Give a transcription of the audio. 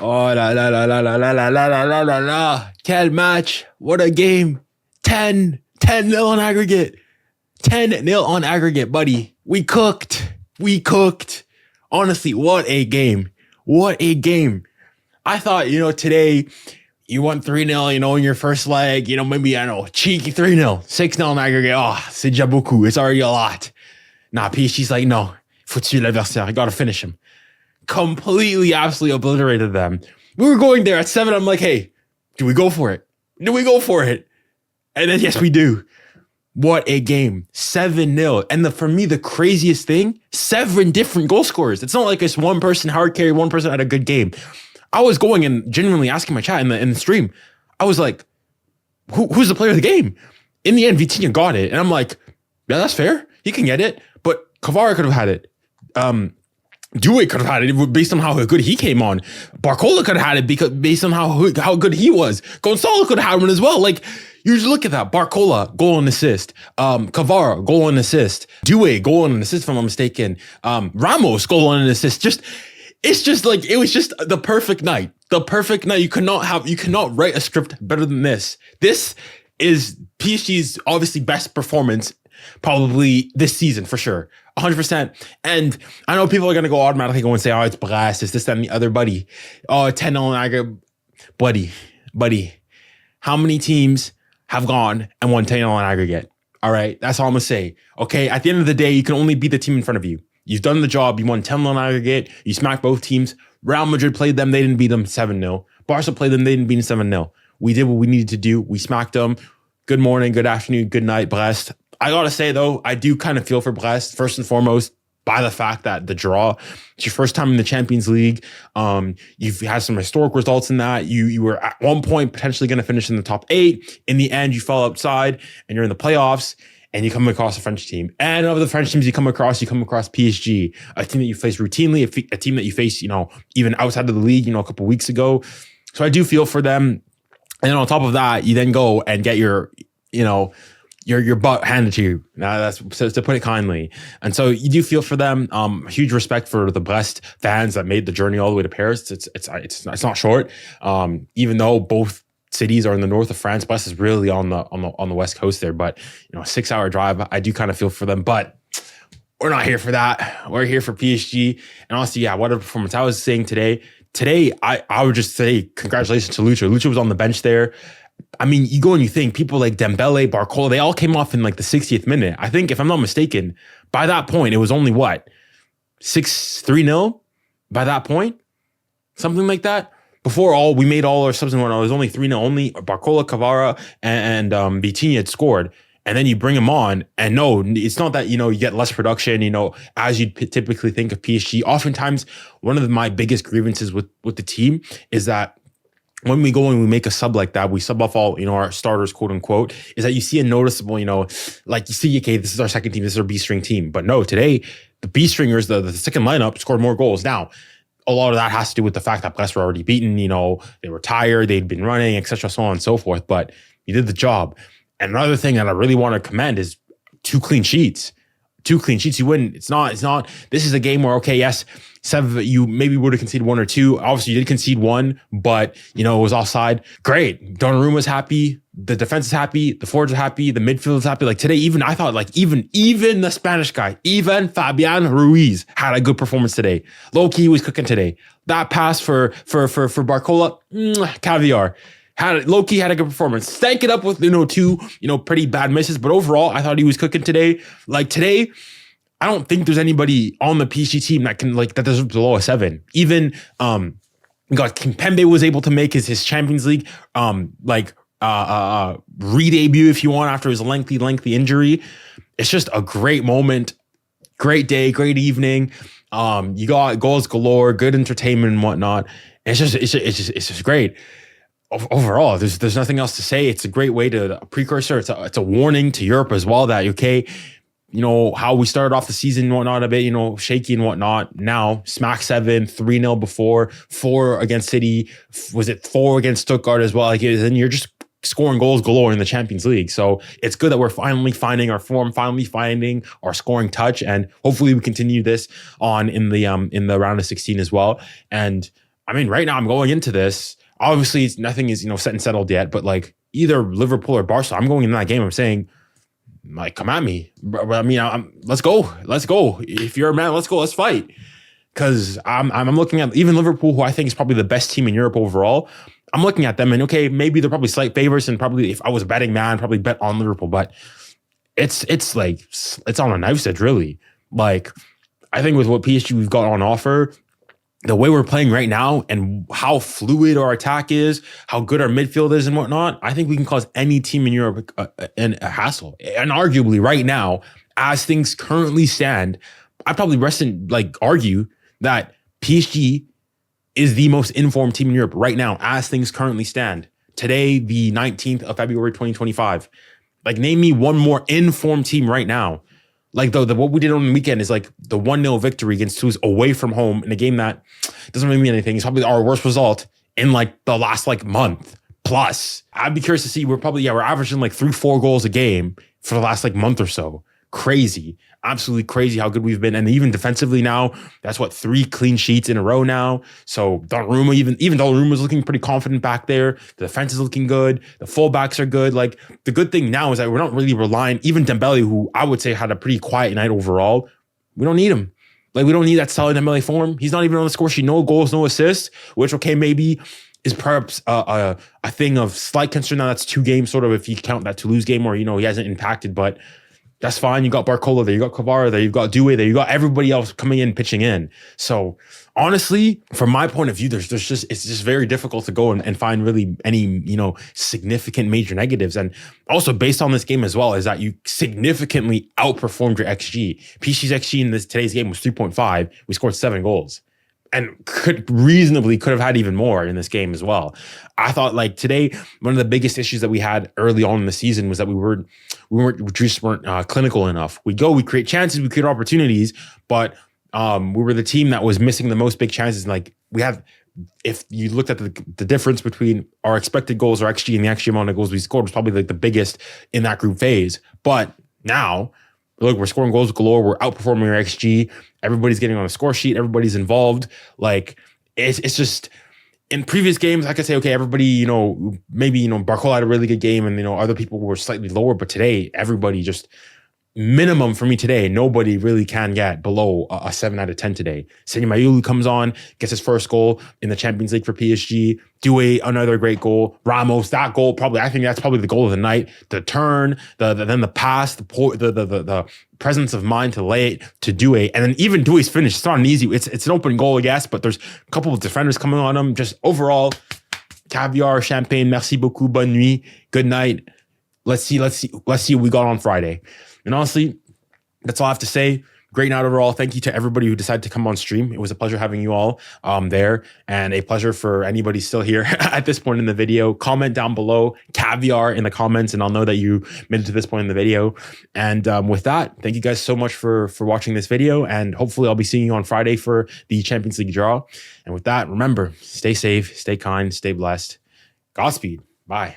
Oh la la la la la la la la la la la la. Quel match. What a game. 10-0 on aggregate. 10-0 on aggregate, buddy. We cooked. Honestly, what a game. I thought, today you won 3-0, in your first leg, maybe, cheeky 3-0, 6-0 on aggregate. Oh, c'est déjà beaucoup. It's already a lot. Nah, PSG's like, no, faut tuer l'adversaire. I gotta finish him. Completely, absolutely obliterated them. We were going there at 7. I'm like, hey, do we go for it? And then, yes, we do. What a game. 7-0. And for me, the craziest thing, 7 different goal scorers. It's not like it's one person hard carry, one person had a good game. I was going and genuinely asking my chat in the stream. I was like, who's the player of the game? In the end, Vitinha got it. And I'm like, yeah, that's fair. He can get it. But 𝙀𝙊𝘾𝘼𝙎𝙏 could have had it. 𝙬𝙣 could have had it based on how good he came on. 𝙬𝙾𝘾𝘼𝙎𝙏 could have had it based on how good he was. 𝙀𝙪𝙨𝙞 could have had one as well. Like, you just look at that. 𝙬𝙾𝘾𝘼, goal and assist. 𝙬𝙑, goal and assist. 𝙬𝙣, goal and assist, if I'm not mistaken. Ramos, goal and assist. It's just like, it was just the perfect night. You cannot write a script better than this. This is PSG's obviously best performance probably this season for sure. 100%. And I know people are going to go automatically go and say, oh, it's Brest, it's this, that, and the other, buddy. Oh, 10-0 on aggregate. Buddy. How many teams have gone and won 10-0 on aggregate? All right. That's all I'm going to say. Okay. At the end of the day, you can only beat the team in front of you. You've done the job. You won 10-0 on aggregate. You smacked both teams. Real Madrid played them. They didn't beat them 7-0. Barca played them. They didn't beat them 7-0. We did what we needed to do. We smacked them. Good morning, good afternoon, good night, Brest. I got to say, though, I do kind of feel for Brest, first and foremost, by the fact that the draw, it's your first time in the Champions League. You've had some historic results in that. You were at one point potentially going to finish in the top 8. In the end, you fell outside and you're in the playoffs and you come across a French team. And of the French teams you come across PSG, a team that you face routinely, a team that you face, even outside of the league, a couple weeks ago. So I do feel for them. And then on top of that, you then go and get your butt handed to you. That's to put it kindly. And so you do feel for them. Huge respect for the Brest fans that made the journey all the way to Paris. It's not short. Even though both cities are in the north of France, Brest is really on the west coast there. But a 6-hour drive, I do kind of feel for them. But we're not here for that. We're here for PSG. And honestly, yeah, what a performance. I was saying today, I would just say congratulations to 𝙬𝙬. 𝙬𝙬 was on the bench there. I mean, you go and you think people like Dembele, 𝙬𝙾𝑼𝑎, they all came off in like the 60th minute. I think, if I'm not mistaken, by that point, it was only 3-0 by that point? Something like that. Before we made all our subs and whatnot, it was only 3-0. Only 𝙬𝙾𝑼𝑎, 𝙬𝙑, and Vitinha had scored. And then you bring him on, and no, it's not that, you get less production, as you'd typically think of PSG. Oftentimes, one of my biggest grievances with the team is that when we go and we make a sub like that, we sub off all, our starters, quote unquote, is that you see a noticeable, like you see, okay, this is our second team, this is our B-string team. But no, today, the B-stringers, the second lineup scored more goals. Now, a lot of that has to do with the fact that Brest were already beaten, they were tired, they'd been running, etc., so on and so forth. But you did the job. And another thing that I really want to commend is 2 clean sheets. 2 clean sheets. You wouldn't, it's not, this is a game where, okay, yes, 7, you maybe would have conceded 1 or 2. Obviously, you did concede 1, but, it was offside. Great. Donnarumma's happy. The defense is happy. The forwards are happy. The midfield is happy. Like today, even I thought, like, even the Spanish guy, even Fabian Ruiz had a good performance today. Low-key was cooking today. That pass for 𝙬𝙾𝑼𝑎𝑐, caviar. Low-key had a good performance. Stank it up with, 2, pretty bad misses. But overall, I thought he was cooking today. Like today, I don't think there's anybody on the PSG team that can, that deserves below a 7. Even, Kimpembe was able to make his Champions League, re-debut, if you want, after his lengthy injury. It's just a great moment. Great day, great evening. You got goals galore, good entertainment and whatnot. It's just great. Overall, there's nothing else to say. It's a great way a precursor. It's a warning to Europe as well that, okay, how we started off the season and whatnot a bit, shaky and whatnot. Now, smack 7, 3-0 before, 4 against City. Was it 4 against Stuttgart as well? And you're just scoring goals galore in the Champions League. So it's good that we're finally finding our form, finally finding our scoring touch. And hopefully we continue this on in the round of 16 as well. And I mean, right now I'm going into this. Obviously, nothing is set and settled yet. But like either Liverpool or Barca, I'm going into that game. I'm saying, like, come at me. I mean, let's go. Let's go. If you're a man, let's go. Let's fight. Because I'm looking at even Liverpool, who I think is probably the best team in Europe overall. I'm looking at them and okay, maybe they're probably slight favorites, and probably if I was a betting man, I'd probably bet on Liverpool. But it's like it's on a knife's edge, really. Like I think with what PSG we've got on offer, the way we're playing right now and how fluid our attack is, how good our midfield is and whatnot, I think we can cause any team in Europe a hassle. And arguably right now, as things currently stand, I'd probably argue that PSG is the most informed team in Europe right now as things currently stand. Today, the 19th of February, 2025. Like, name me one more informed team right now. Like, what we did on the weekend is like the 1-0 victory against Toulouse away from home in a game that doesn't really mean anything. It's probably our worst result in like the last like month plus. I'd be curious to see. We're averaging like 3-4 goals a game for the last like month or so. Crazy. Absolutely crazy how good we've been. And even defensively now, that's 3 clean sheets in a row now. So Donnarumma, even Donnarumma's looking pretty confident back there. The defense is looking good. The fullbacks are good. Like the good thing now is that we're not really relying, even Dembele, who I would say had a pretty quiet night overall. We don't need him. Like we don't need that solid Dembele form. He's not even on the score sheet. No goals, no assists, which okay, maybe is perhaps a thing of slight concern. Now that's 2 games sort of if you count that Toulouse game where, he hasn't impacted, but that's fine. You got Barcola there, you got Kvara there, you got 𝙀𝙬 there, you got everybody else coming in, pitching in. So honestly, from my point of view, it's just very difficult to go and find really any, significant major negatives. And also based on this game as well, is that you significantly outperformed your XG. PSG's XG in today's game was 3.5. We scored 7 goals. And could have had even more in this game as well. I thought like today, one of the biggest issues that we had early on in the season was that we weren't clinical enough. We create chances, we create opportunities, but we were the team that was missing the most big chances. And like if you looked at the difference between our expected goals, our XG, and the XG amount of goals we scored was probably like the biggest in that group phase. But now, look, we're scoring goals galore. We're outperforming our XG. Everybody's getting on the score sheet. Everybody's involved. Like it's just in previous games, I could say, okay, everybody, maybe, Barcola had a really good game and, other people were slightly lower. But today, everybody just minimum for me today, nobody really can get below a 7 out of 10 today. 𝙎𝙊𝘾𝘼𝙎𝙾 comes on, gets his first goal in the Champions League for PSG. 𝙀𝙬, another great goal. Ramos, that goal, I think that's probably the goal of the night. The turn, then the pass, the presence of mind to lay it to 𝙀𝙬. And then even 𝙀𝙬's finish, it's not an easy, it's an open goal, I guess, but there's a couple of defenders coming on him. Just overall, caviar, champagne, merci beaucoup, bonne nuit, good night. Let's see what we got on Friday. And honestly, that's all I have to say. Great night overall. Thank you to everybody who decided to come on stream. It was a pleasure having you all there, and a pleasure for anybody still here at this point in the video. Comment down below, caviar in the comments, and I'll know that you made it to this point in the video. And with that, thank you guys so much for watching this video, and hopefully I'll be seeing you on Friday for the Champions League draw. And with that, remember, stay safe, stay kind, stay blessed. Godspeed. Bye.